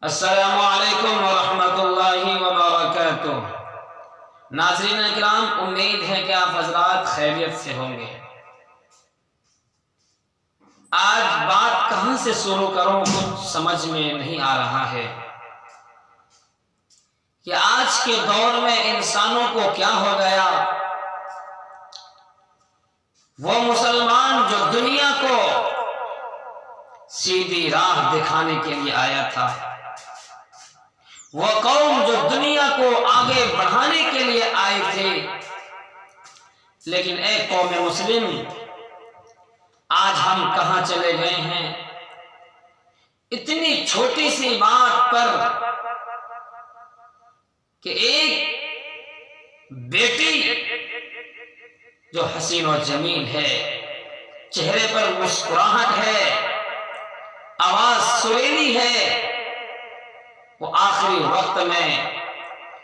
السلام علیکم ورحمۃ اللہ وبرکاتہ۔ ناظرین اکرام، امید ہے کہ آپ حضرات خیریت سے ہوں گے۔ آج بات کہاں سے شروع کروں کچھ سمجھ میں نہیں آ رہا ہے کہ آج کے دور میں انسانوں کو کیا ہو گیا۔ وہ مسلمان جو دنیا کو سیدھی راہ دکھانے کے لیے آیا تھا، وہ قوم جو دنیا کو آگے بڑھانے کے لیے آئے تھے، لیکن اے قوم مسلم، آج ہم کہاں چلے گئے ہیں؟ اتنی چھوٹی سی بات پر کہ ایک بیٹی جو حسین و جمیل ہے، چہرے پر مسکراہٹ ہے، آواز سریلی ہے، وہ آخری وقت میں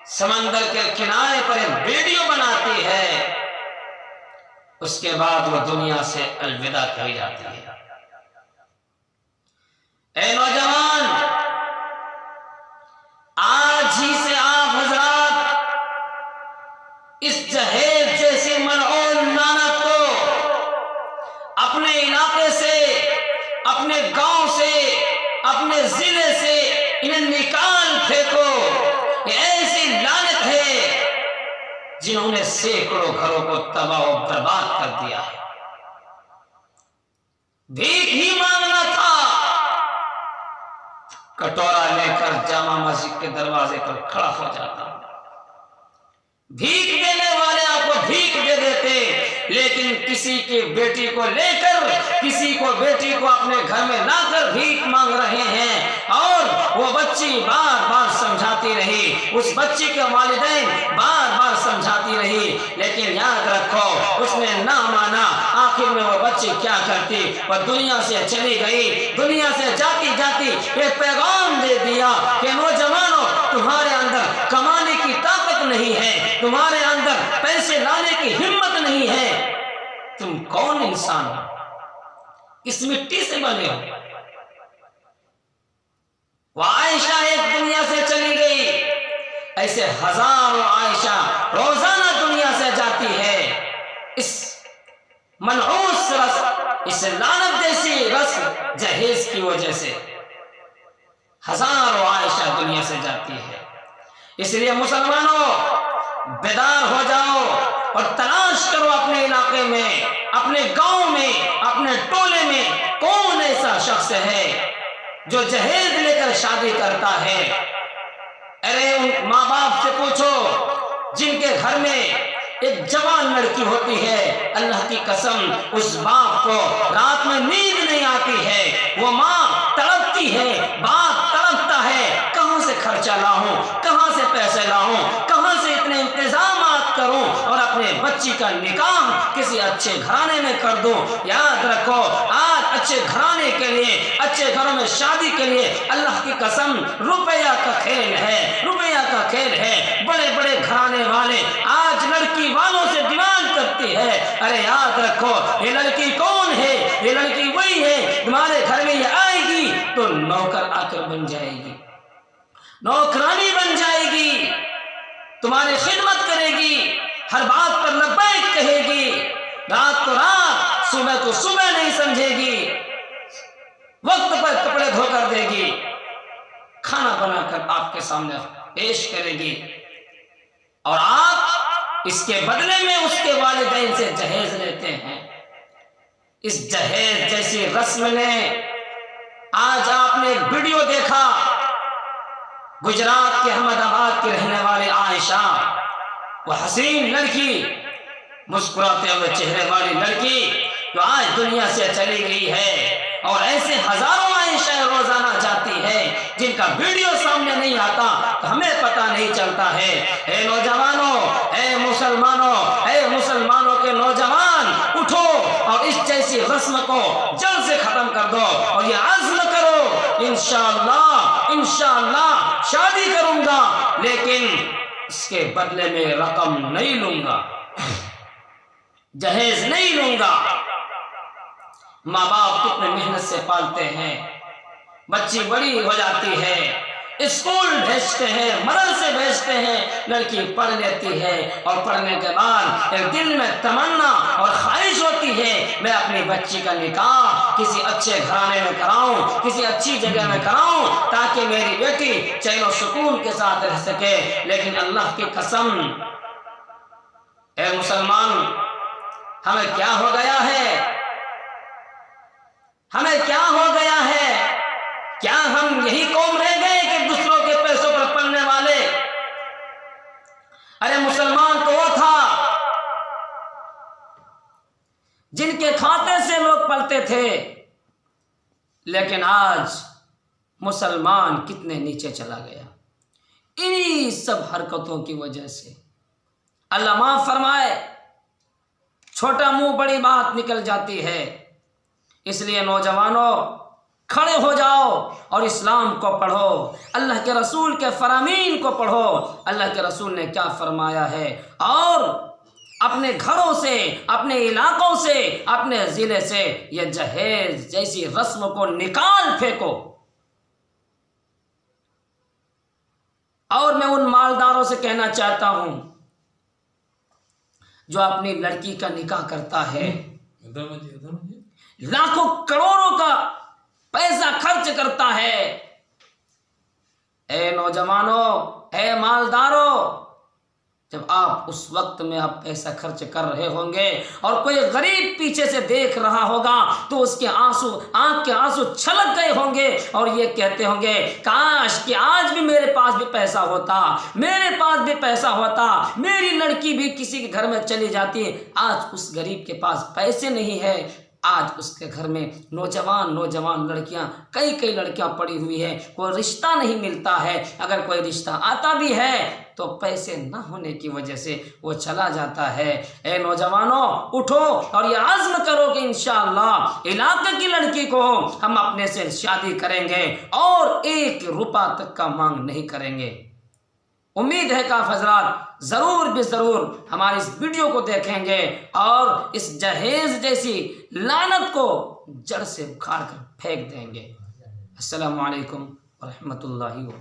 سمندر کے کنارے پر ایک ویڈیو بناتی ہے، اس کے بعد وہ دنیا سے الوداع کہی جاتی ہے۔ اے نوجوان، آج ہی سے آپ حضرات اس جہیز جیسی ملعون لعنت کو اپنے علاقے سے، اپنے گاؤں سے، اپنے ضلع سے انہیں نکال پھینکو۔ یہ ایسی لعنت ہے جنہوں نے سینکڑوں گھروں کو تباہ و برباد کر دیا ہے۔ بھیک ہی مانگنا تھا، کٹورا لے کر جامع مسجد کے دروازے پر کھڑا ہو جاتا۔ بھیک دینے والے آپ کو بھیک دے دیتے، لیکن کسی کی بیٹی کو لے کر، کسی کو بیٹی کو اپنے گھر میں لا کر بھیک مانگ رہے ہیں، اور وہ بچی بار بار سمجھاتی رہی، اس بچی کے والدین بار بار سمجھاتی رہی، لیکن یاد رکھو اس نے نہ مانا۔ آخر میں وہ بچی کیا کرتی؟ وہ دنیا سے چلی گئی۔ دنیا سے جاتی جاتی ایک پیغام دے دیا کہ نوجوانوں، تمہارے اندر کمانے کی طاقت نہیں ہے، تمہارے اندر پیسے لانے کی ہمت نہیں ہے، تم کون انسان ہو؟ کس مٹی سے بنے ہو؟ وہ عائشہ ایک دنیا سے چلی گئی، ایسے ہزاروں عائشہ روزانہ دنیا سے جاتی ہے۔ اس منحوس رسم، اس لعنت جیسی رسم جہیز کی وجہ سے ہزاروں عائشہ دنیا سے جاتی ہے۔ اس لیے مسلمانوں، بیدار ہو جاؤ اور تلاش کرو اپنے علاقے میں، اپنے گاؤں میں، اپنے ٹولے میں کون ایسا شخص ہے جو جہیز لے کر شادی کرتا ہے۔ ارے ان ماں باپ سے پوچھو جن کے گھر میں ایک جوان لڑکی ہوتی ہے، اللہ کی قسم اس باپ کو رات میں نیند نہیں آتی ہے، وہ ماں تڑپتی ہے، باپ تڑپتا ہے، کہاں سے خرچہ لاؤں، کہاں سے پیسے لاؤں، کہاں سے اتنے انتظامات کروں اور اپنے بچی کا نکاح کسی اچھے گھرانے میں کر دوں۔ یاد رکھو، آج اچھے گھرانے کے لیے، اچھے گھروں میں شادی کے لیے اللہ کی قسم روپیہ کا کھیل ہے، روپیہ کا کھیل ہے۔ بڑے بڑے گھرانے والے آج لڑکی والوں سے ڈیمانڈ کرتی ہے۔ ارے یاد رکھو، یہ لڑکی کون ہے؟ یہ لڑکی وہی ہے تمہارے گھر میں یہ آئے گی تو نوکر آ کر بن جائے گی، نوکرانی بن جائے گی، تمہاری خدمت کرے گی، ہر بات پر لبیک کہے گی، رات کو رات، صبح کو صبح نہیں سمجھے گی، وقت پر کپڑے دھو کر دے گی، کھانا بنا کر آپ کے سامنے پیش کرے گی، اور آپ اس کے بدلے میں اس کے والدین سے جہیز لیتے ہیں۔ اس جہیز جیسی رسم نے، آج آپ نے ایک ویڈیو دیکھا، گجرات کے احمد آباد کی رہنے والے عائشہ، وہ حسین لڑکی، مسکراتے ہوئے چہرے والی لڑکی جو آج دنیا سے چلی گئی ہے، اور ایسے ہزاروں عائشہ روزانہ جاتی ہے جن کا ویڈیو سامنے نہیں آتا تو ہمیں پتہ نہیں چلتا ہے۔ اے نوجوانوں، اے مسلمانوں، اے مسلمانوں کے نوجوان، اٹھو اور اس جیسی رسم کو جلد سے ختم کر دو، اور یہ عزم کرو انشاءاللہ شادی کروں گا، لیکن اس کے بدلے میں رقم نہیں لوں گا، جہیز نہیں لوں گا۔ ماں باپ کتنے محنت سے پالتے ہیں، بچی بڑی ہو جاتی ہے، اسکول بھیجتے ہیں، مدرسے بھیجتے ہیں، لڑکی پڑھ لیتی ہے اور پڑھنے کے بعد ایک دل میں تمنا اور خواہش ہوتی ہے میں اپنی بچی کا نکاح کسی اچھے گھرانے میں کراؤں، کسی اچھی جگہ میں کراؤں تاکہ میری بیٹی چین و سکون کے ساتھ رہ سکے۔ لیکن اللہ کی قسم اے مسلمان، ہمیں کیا ہو گیا ہے؟ ہمیں کیا ہو گیا ہے؟ کیا ہم یہی قوم رہ گئے کہ دوسروں کے پیسوں پر پلنے والے؟ ارے مسلمان تو وہ تھا جن کے کھاتے سے لوگ پلتے تھے، لیکن آج مسلمان کتنے نیچے چلا گیا انہی سب حرکتوں کی وجہ سے۔ اللہ معاف فرمائے، چھوٹا منہ بڑی بات نکل جاتی ہے۔ اس لیے نوجوانوں کھڑے ہو جاؤ اور اسلام کو پڑھو، اللہ کے رسول کے فرامین کو پڑھو، اللہ کے رسول نے کیا فرمایا ہے، اور اپنے گھروں سے، اپنے علاقوں سے، اپنے ضلع سے یہ جہیز جیسی رسم کو نکال پھینکو۔ اور میں ان مالداروں سے کہنا چاہتا ہوں جو اپنی لڑکی کا نکاح کرتا ہے، لاکھوں کروڑوں کا پیسہ خرچ کرتا ہے، اے نوجوانوں، اے مالداروں، جب آپ اس وقت میں آپ پیسہ خرچ کر رہے ہوں گے اور کوئی غریب پیچھے سے دیکھ رہا ہوگا تو اس کے آنکھ کے آنسو چھلک گئے ہوں گے اور یہ کہتے ہوں گے کاش کہ آج بھی میرے پاس بھی پیسہ ہوتا، میرے پاس بھی پیسہ ہوتا، میری لڑکی بھی کسی کے گھر میں چلی جاتی۔ آج اس غریب کے پاس پیسے نہیں ہے، آج اس کے گھر میں نوجوان لڑکیاں، کئی لڑکیاں پڑی ہوئی ہیں، کوئی رشتہ نہیں ملتا ہے، اگر کوئی رشتہ آتا بھی ہے تو پیسے نہ ہونے کی وجہ سے وہ چلا جاتا ہے۔ اے نوجوانوں اٹھو اور یہ عزم کرو کہ انشاءاللہ علاقے کی لڑکی کو ہم اپنے سے شادی کریں گے اور 1 روپیہ تک کا مانگ نہیں کریں گے۔ امید ہے کہ آپ حضرات ضرور بھی ضرور ہماری اس ویڈیو کو دیکھیں گے اور اس جہیز جیسی لعنت کو جڑ سے اکھاڑ کر پھینک دیں گے۔ السلام علیکم ورحمۃ اللہ وبرکاتہ۔